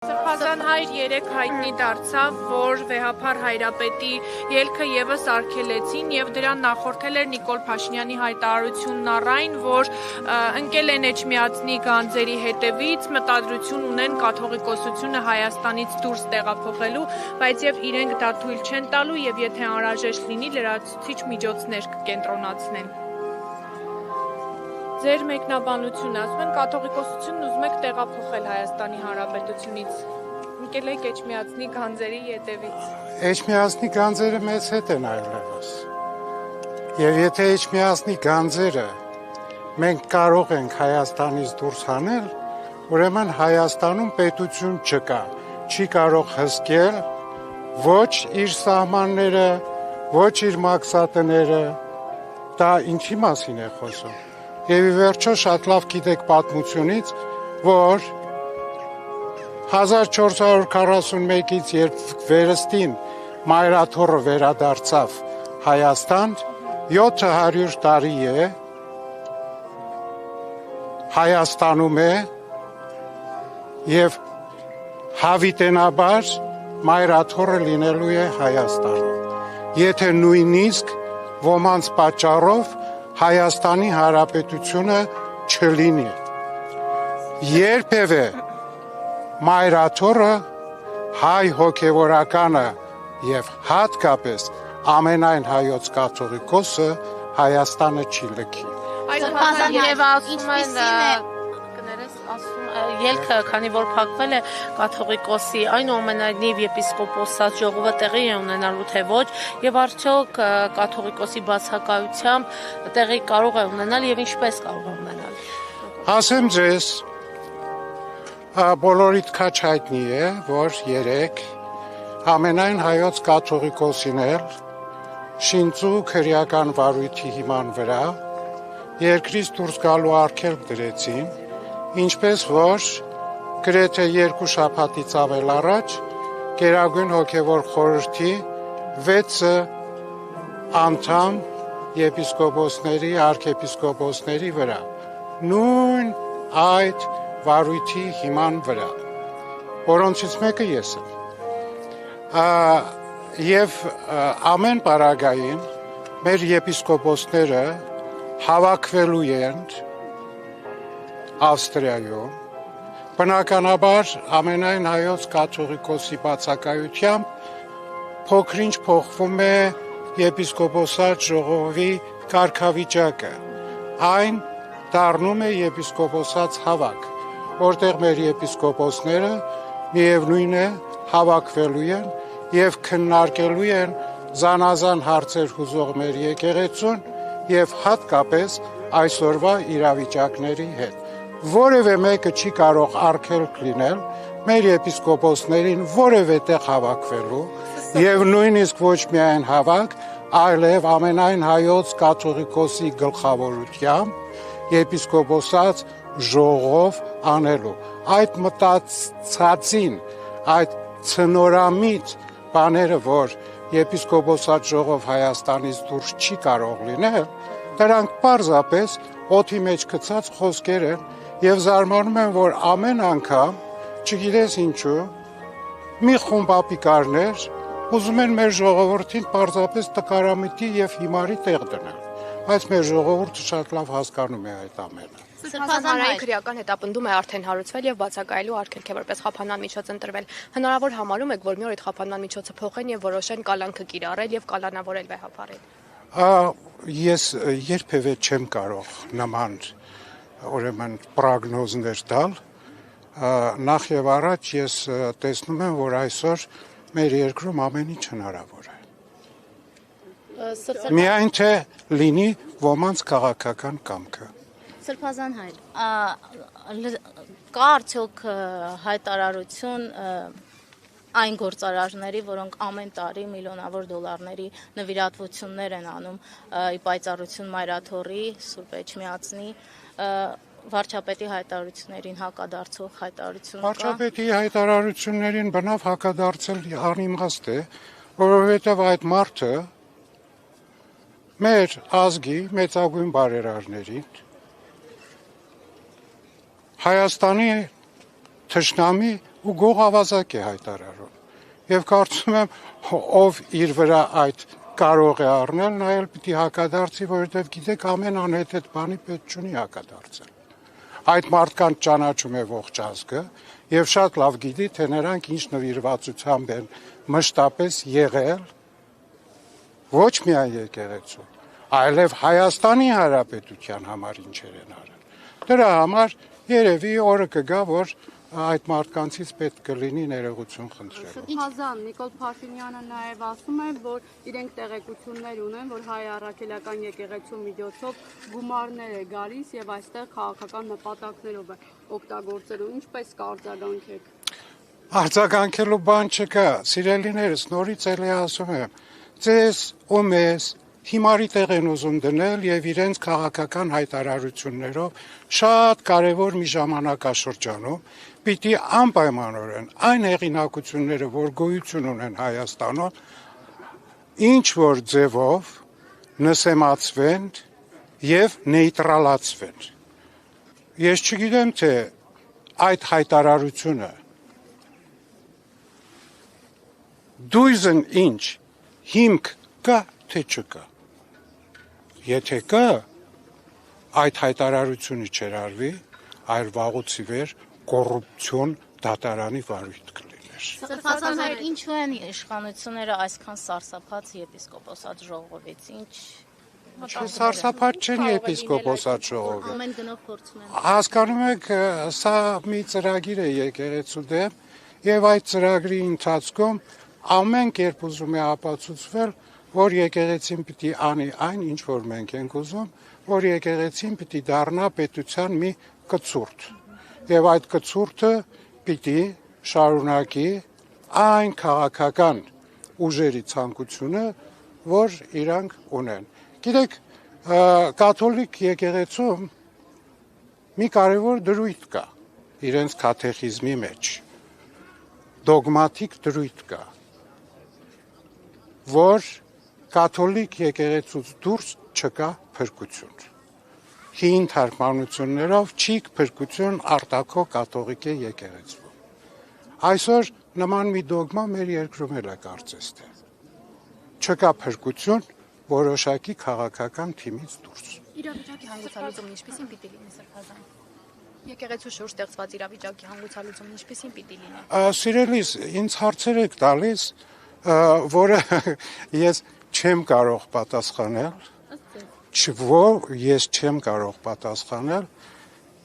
Սրբազան հայր 3 հայտնի դարձավ, որ վեհափառ հայրապետի ելքը ևս արգելեցին եւ դրան նախորդել էր Նիկոլ Փաշինյանի հայտարարությունն առայն, որ ընկել են Էջմիածնի գանձերի հետևից, մտադրություն ունեն կաթողիկոսությունը Հայաստանից դուրս տեղափոխելու, բայց եւ իրենք դա թույլ չեն տալու եւ եթե անհրաժեշտ լինի, լրացուցիչ միջոցներ կկենտրոնացնեն։ Ձեր մեկնաբանությունը, ասում են կաթողիկոսությունն ուզում եք տեղափոխել Հայաստանի Հանրապետությունից, ընկել եք Էջմիածնի գանձերի ետևից։ Էջմիածնի գանձերը մեզ հետ են այլևս։ Եվ եթե Էջմիածնի գանձերը մենք կարող ենք Հայաստանից դուրս հանել, ուրեմն Հայաստանում պետություն չկա, չի կարող հսկել ոչ իր սահմանները, ոչ իր մաքսատները, դա ինչի մասին է խոսում։ Եվ ի վերջո շատ լավ գիտեք պատմությունից, որ 1441-ից երբ վերստին Մայրաթոռը վերադարձավ Հայաստան, 700 տարի է Հայաստանում է եւ հավիտենաբար Մայրաթոռը լինելու է Հայաստանում։ Եթե նույնիսկ ոմանց պատճառով Հայաստանի Հանրապետությունը չլինի։ Երբևէ Մայրաթոռը հայ հոգևորականը եւ հատկապես ամենայն հայոց կաթողիկոսը Հայաստանը չի լքի։ Եվ ասում են ելքը, քանի որ փակվել է կաթողիկոսի, այնուամենայնիվ եպիսկոպոսած ժողովը տեղի է ունենալու թե ոչ, եւ արդյոք կաթողիկոսի բացակայությամբ տեղի կարող է ունենալ եւ ինչպես կարող է ունենալ։ Ասեմ ձեզ, բոլորիդ քաչ հայտնի է, որ 3 ամենայն հայոց կաթողիկոսին էլ շինծու քրեական վարույթի հիման վրա երկրից դուրս գալու արգելք դրեցին, ինչպես որ գրեթե 2 շաբաթից ավել առաջ Գերագույն հոգևոր խորհրդի 6 անդամ եպիսկոպոսների, արքեպիսկոպոսների վրա, նույն այդ վարույթի հիման վրա, որոնցից մեկը ես եմ։ Եվ ամեն պարագային մեր եպիսկոպոսները հավաքվելու են Ավստրիայում, բնականաբար ամենայն հայոց կաթողիկոսի բացակայությամբ փոքրինչ փոխվում է եպիսկոպոսատ ժողովի կարգավիճակը, այն դառնում է եպիսկոպոսած հավաք, որտեղ մեր եպիսկոպոսները միևնույն է հավաքվելու են եւ քննարկելու են զանազան հարցեր հուզող մեր եկեղեցուն եւ հատկապես այսօրվա իրավիճակների հետ։ Որևէ մեկը չի կարող արգելք լինել մեր եպիսկոպոսներին որևէ տեղ հավաքվելու եւ նույնիսկ ոչ միայն հավաք, այլև ամենայն հայոց կաթողիկոսի գլխավորությամբ եպիսկոպոսած ժողով անելու։ Այդ մտածածին, այդ ցնորամիտ բաները, որ եպիսկոպոսած ժողով Հայաստանից դուրս չի կարող լինել, դրանք պարզապես օդի մեջ գցած խոսքեր են եւ զարմանում եմ, որ ամեն անգամ, չգիտես ինչու, մի խումբ ապիկարներ ուզում են մեր ժողովրդին պարզապես տկարամիտի եւ հիմարի տեղ դնել, բայց մեր ժողովուրդը շատ լավ հասկանում է այդ ամենը։ Սրբազան հայ քրեական հետապնդում է արդեն հարուցվել եւ բացակայելու արգելք է որպես խափանման միջոց ընտրվել։ Հնարավոր համարում եք, որ մի օր այդ խափանման միջոցը փոխեն եւ որոշեն կալանքը կիրառել եւ կալանավորել վեհապառին։ Ես երբևէ չեմ կարող նման ուրեմն պրոգնոզներ տալ, նախ եւ առաջ ես տեսնում եմ, որ այսօր մեր երկրում ամեն ինչ հնարավոր է։ Միայն թե լինի ոմանց քաղաքական կամքը։ Սրբազան հայր, կա արդյոք հայտարարություն այն գործարարների, որոնք ամեն տարի միլիոնավոր դոլարների նվիրատվություններ են անում ի պայծառություն Մայրաթոռի, Սուրբ Էջմիածնի, վարչապետի հայտարարություններին հակադարձող հայտարարություն կա։ Վարչապետի հայտարարություններին բնավ հակադարձել անիմաստ է, որովհետև այդ մարդը մեր ազգի մեծագույն բարերարներին Հայաստանի թշնամի ու գողավազակ է հայտարարում։ Եվ կարծում եմ, ով իր վրա այդ կարող է առնել, նա էլ պիտի հակադարձի, որովհետև գիտեք, ամեն անհետ բանի պետք չունի հակադարձել։ Այդ մարդկանց ճանաչում է ողջ ազգը եւ շատ լավ գիտի, թե նրանք ինչ նվիրվածությամբ են մշտապես եղել ոչ միայն եկեղեցու, այլև Հայաստանի Հանրապետության համար ինչեր են արել։ Դրա համար երևի օրը կգա, որ այդ մարդկանցից պետք կլինի ներողություն խնդրել։ Սրբազան Նիկոլ Փաշինյանը նաև ասում է, որ իրենք տեղեկություններ ունեն, որ հայ առաքելական եկեղեցու միջոցով գումարներ է գալիս եւ այստեղ քաղաքական նպատակներով է օգտագործելու։ Ինչպես կարձագանքեք։ Արձագանքելու բան չկա, սիրելիներս, նորից էլի ասում եմ, ձեզ ու մեզ հիմարի տեղ են ուզում դնել եւ իրենց քաղաքական հայտարարություններով շատ կարեւոր մի ժամանակաշրջանում պիտի անպայմանորեն այն հեղինակությունները, որ գոյություն ունեն Հայաստանում, ինչ որ ձևով նսեմացվեն եւ նեյտրալացվեն։ Ես չգիտեմ, թե այդ հայտարարությունը դույզն ինչ հիմք կա, թե չկա։ Եթե կա, այդ հայտարարությունը չերարվի, այլ վաղուց ի վեր կոռուպցիոն դատարանի վարույթ կլիներ։ Սրբազան հայր, ինչու են իշխանությունները այսքան սարսափած եպիսկոպոսատ ժողովից, Սարսափած չեն եպիսկոպոսատ ժողովը։ ամեն գնով փորձում են։ Հասկանում եք, սա մի ծրագիր է եկեղեցու դեմ, եւ այդ ծրագրի ընթացքում ամեն կերպ ուզում է ապացուցվել, որ եկեղեցին պիտի անի այն, ինչ որ մենք ենք ուզում, որ եկեղեցին պիտի դառնա պետության մի կցուրդ։ Եվ այդ կցուրդը պիտի շարունակի այն քաղաքական ուժերի ցանկությունը, որ իրանք ունեն։ Գիտեք, կաթոլիկ եկեղեցում մի կարևոր դրույթ կա իրենց կատեխիզմի մեջ, դոգմատիկ դրույթ կա, որ կաթոլիկ եկեղեցուց դուրս չկա փրկություն։ Հին թարգմանություններով չիկ փրկություն արտաքո կաթողիկ եկեղեցու։ Այսօր նման մի դոգմա մեր երկրում էլ է կարծես թե։ Չկա փրկություն որոշակի քաղաքական թիմից դուրս։ Իրավիճակի հանգուցալուծումն ինչպիսին պիտի լինի Սրբազան։ Եկեղեցու շուրջ ստեղծված իրավիճակի հանգուցալուծումն ինչպիսին պիտի լինի։ Սիրելիս, ինձ հարցեր եք տալիս, որը ես չեմ կարող պատասխանել, ես չեմ կարող պատասխանել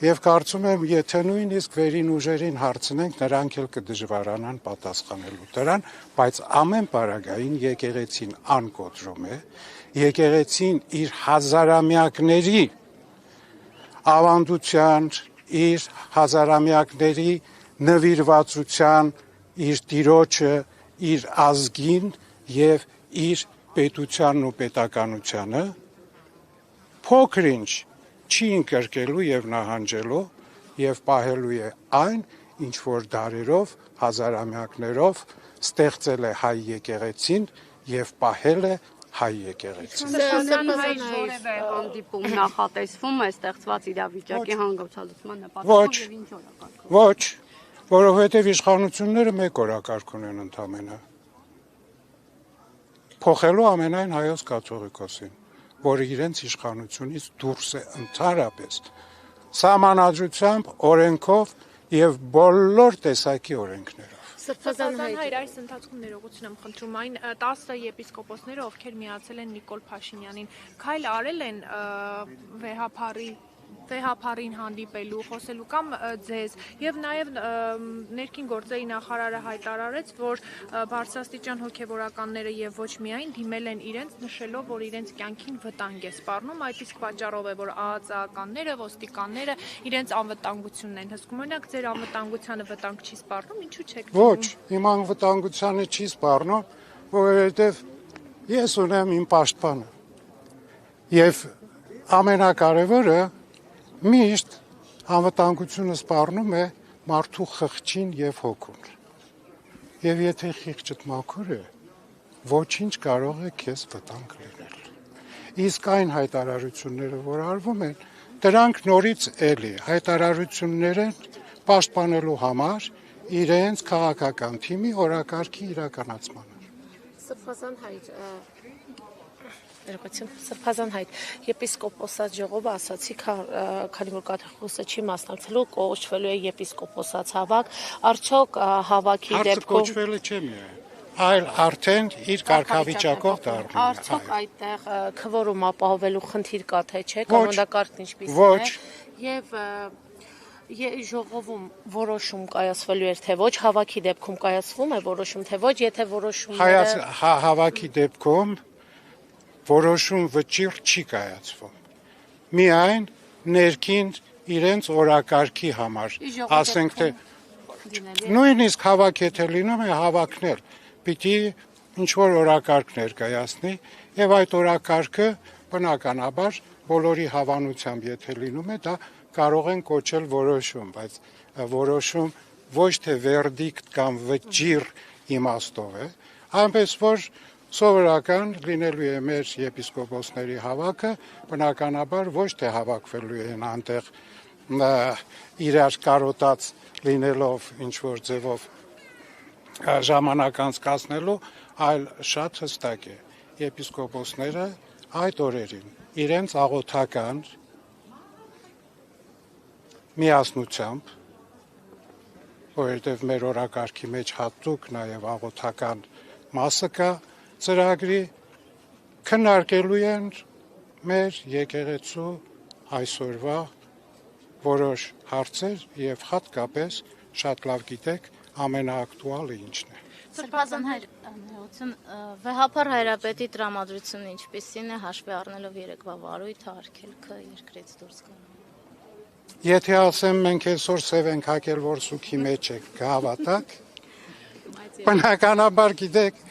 եւ կարծում եմ, եթե նույնիսկ վերին ուժերին հարցնենք, նրանք էլ կդժվարանան պատասխանելու դրան, բայց ամեն պարագային եկեղեցին անկոտրում է, եկեղեցին իր հազարամյակների ավանդության, իր հազարամյակների նվիրվածության, իր տիրոջը, իր ազգին եւ իր պետությանն ու պետականությանը փոքր ինչ չի ընկրկելու եւ նահանջելու եւ պահելու է այն, ինչ որ դարերով, հազարամյակներով ստեղծել է հայ եկեղեցին եւ պահել է հայ եկեղեցին։ Սրբազան որևէ հանդիպում նախատեսվում է ստեղծված իրավիճակի հանգուցալուծման նպատակով եւ ինչ օրակարգով։ Ոչ, որովհետեւ իշխանությունները մեկ օրակարգ ունեն ընդամենը։ Փոխելու ամենայն հայոց կաթողիկոսին, որը իրենց իշխանությունից դուրս է ընդհանրապես սահմանադրությամբ, օրենքով եւ բոլոր տեսակի օրենքներով։ Սրբազան հայր, այս ընթացքում ներողություն եմ խնդրում, այն 10 եպիսկոպոսները, ովքեր միացել են Նիկոլ Փաշինյանին, քայլ արել են վեհափարին հանդիպելու, խոսելու կամ ձեզ եւ նաեւ ներքին գործերի նախարարը հայտարարեց, որ բարձրաստիճան հոգեվորականները եւ ոչ միայն դիմել են իրենց, նշելով, որ իրենց կյանքին վտանգ է սպառնում, այդ իսկ պատճառով է, որ ԱԱԾ-ականները, ոստիկանները իրենց անվտանգությունն են հսկում։ Օրինակ, ձեր անվտանգությանը վտանգ չի սպառնում, ինչու չեք։ Ոչ, իմ անվտանգությանը չի սպառնում, որովհետեւ ես ունեմ իմ պաշտպանը։ Եվ ամենակարևորը միշտ անվտանգությունը սպառնում է մարդու խղճին եւ հոգուն։ Եվ եթե խիղճդ մաքուր է, ոչինչ կարող է քեզ վտանգ լինել։ Իսկ այն հայտարարությունները, որ արվում են, դրանք նորից էլի հայտարարություններ են պաշտպանելու համար իրենց քաղաքական թիմի օրակարգի իրականացմանը։ Սրբազան հայտ եպիսկոպոսած ժողովը ասացի, քանի որ կաթողիկոսը չի մասնակցելու, կոչվելու է եպիսկոպոսած հավաք, արդյոք հավաքի Հարցը դեպքում կոչվելը չէ միայն, այլ արդեն իր կարգավիճակով դառնում է։ արդյոք այդտեղ քվորում ապահովելու խնդիր կա թե չէ, կանոնակարգն ինչպիսին Ոչ։ է եւ ժողովում որոշում կայացվելու էր թե ոչ, հավաքի դեպքում կայացվում է որոշում թե ոչ, եթե որոշումները Հավաքի դեպքում որոշում վճիռ չի կայացվում։ Միայն ներքին իրենց օրակարգի համար, ասենք թե նույնիսկ հավաք եթե լինում է հավաքնել, պիտի ինչ-որ օրակարգ ներկայացնի եւ այդ օրակարգը բնականաբար բոլորի հավանությամբ եթե լինում է, դա կարող են կոչել որոշում, բայց որոշում ոչ թե վերդիկտ կամ վճիռ իմաստով է, այնպես որ սովորական լինելու է մեր եպիսկոպոսների հավաքը, բնականաբար ոչ թե հավաքվելու են անտեղ իրար կարոտած լինելով ինչ-որ ձևով ժամանակ անցկացնելու, այլ շատ հստակ է, եպիսկոպոսները այդ օրերին իրենց աղոթական միասնությամբ, որովհետև մեր օրակարգի մեջ հատուկ նաև աղոթական մասը կա ծրագրի, քննարկելու են մեր եկեղեցու այսօրվա որոշ հարցեր եւ հատկապես շատ լավ գիտեք ամենաակտուալը ինչն է։ Սրբազան վեհապար հայրապետի տրամադրությունը ինչպիսին է հաշվի առնելով երեկվա վարույթը արգելքը երկրից դուրս գալու։ Եթե ասեմ մենք այսօր սև ենք հակել, որ սուքի մեջ եք, կհավատաք։ Բնականաբար գիտեք,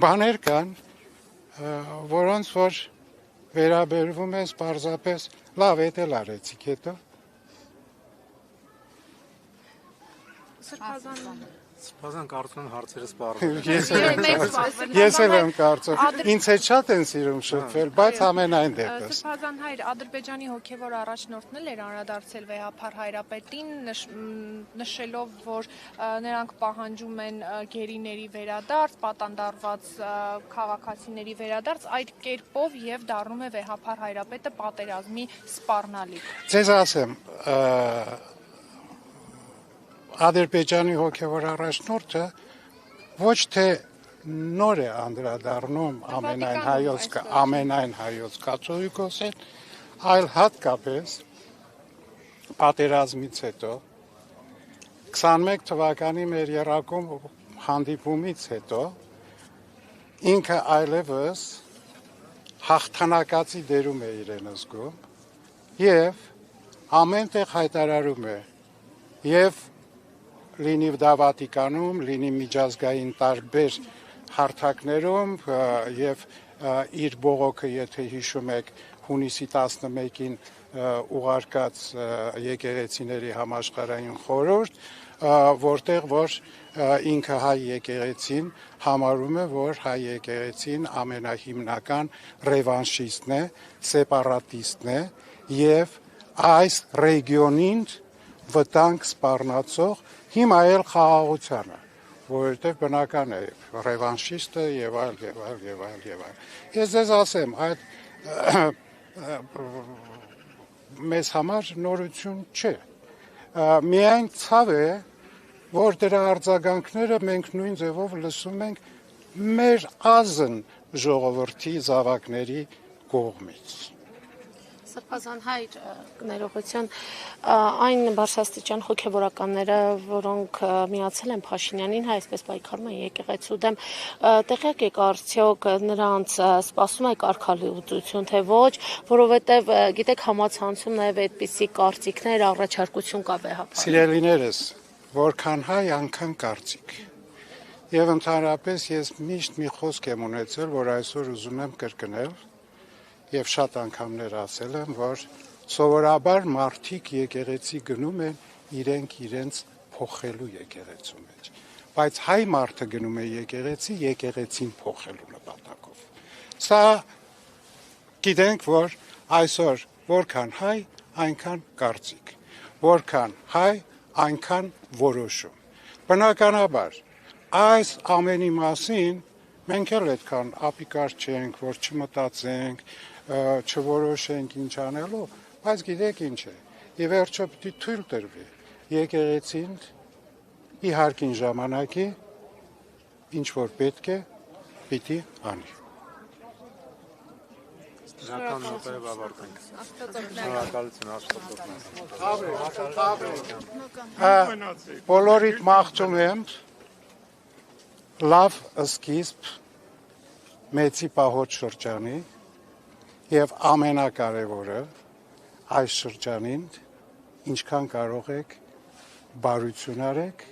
բաներ կան, որոնց որ վերաբերվում է պարզապես լավ էդ էլ արեցիք հետո։ Սրբազան կարծում եմ հարցերը սպառվում Ես էլ եմ կարծում, ինձ հետ շատ են սիրում շփվել, բայց ամենայն դեպս։ Սրբազան հայր Ադրբեջանի հոգևոր առաջնորդն էլ էր անդրադարձել վեհապար հայրապետին, նշելով, որ նրանք պահանջում են գերիների վերադարձ, պատանդարված քաղաքացիների վերադարձ, այդ կերպով եւ դառնում է վեհապար հայրապետը պատերազմի սպառնալիք։ Ձեզ ասեմ, Ադրբեջանի հոգևոր առաջնորդը ոչ թե նոր է անդրադառնում ամենայն հայոց կաթողիկոսին, այլ հատկապես պատերազմից հետո 21 թվականի մեր եռակում հանդիպումից հետո ինքը այլևս հաղթանակացի դերում է իրեն զգում եւ ամենտեղ հայտարարում է եւ լինի դա Վատիկանում, լինի միջազգային տարբեր հարթակներում եւ իր բողոքը, եթե հիշում եք, հունիսի 11-ին ուղարկած եկեղեցիների համաշխարհային խորհուրդ, որտեղ որ ինքը հայ եկեղեցին համարում է, որ հայ եկեղեցին ամենահիմնական ռևանշիստն է, սեպարատիստն է եւ այս ռեգիոնին վտանգ սպառնացող հիմա էլ խաղաղությանը, որովհետև բնական է ռևանշիստը եւ այլ։ Ես ձեզ ասեմ, այդ մեզ համար նորություն չէ։ Միայն ցավ է, որ դրա արձագանքները մենք նույն ձևով լսում ենք մեր ազն ժողովրդի զավակների կողմից։ Սրբազան հայր ներողություն, այն բարձրաստիճան հոգևորականները, որոնք միացել են Փաշինյանին, այսպես պայքարում են եկեղեցու դեմ, տեղյակ եք արդյոք նրանց սպասում է կարգալուծություն, թե ոչ, որովհետև գիտեք համացանցում նաև այդպիսի կարծիքներ, առաջարկություն կա վեհապար։ Սիրելիներս, որքան հայ, անքան կարծիք։ Եվ ընդհանրապես ես միշտ մի խոսք եմ ունեցել, որ այսօր ուզում եմ կրկնել, եւ շատ անգամներ ասել եմ, որ սովորաբար մարդիկ եկեղեցի գնում են իրենց փոխելու եկեղեցու մեջ, բայց հայ մարդը գնում է եկեղեցին փոխելու նպատակով։ Սա գիտենք, որ այսօր որքան հայ, այնքան կարծիք, որքան հայ, այնքան որոշում։ Բնականաբար, այս ամենի մասին մենք էլ այդքան ապիկար չենք, որ չմտածենք, չորոշենք ինչ անելու, բայց գիտեք ինչ է, եւ վերջը պիտի թույլ տրվի եկեղեցին իհարկին ժամանակի ինչ որ պետք է պիտի անի։ Շնորհակալ նոտայով ավարտենք։ Շնորհակալություն Աստծո։ Բոլորիդ մաղթում եմ լավ սկիզբ մեծի պահոց շրջանի եւ ամենակարևորը այս շրջանին ինչքան կարող եք բարություն արեք,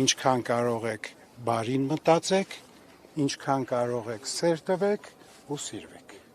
ինչքան կարող եք բարին մտածեք, ինչքան կարող եք սեր տվեք ու սիրվեք։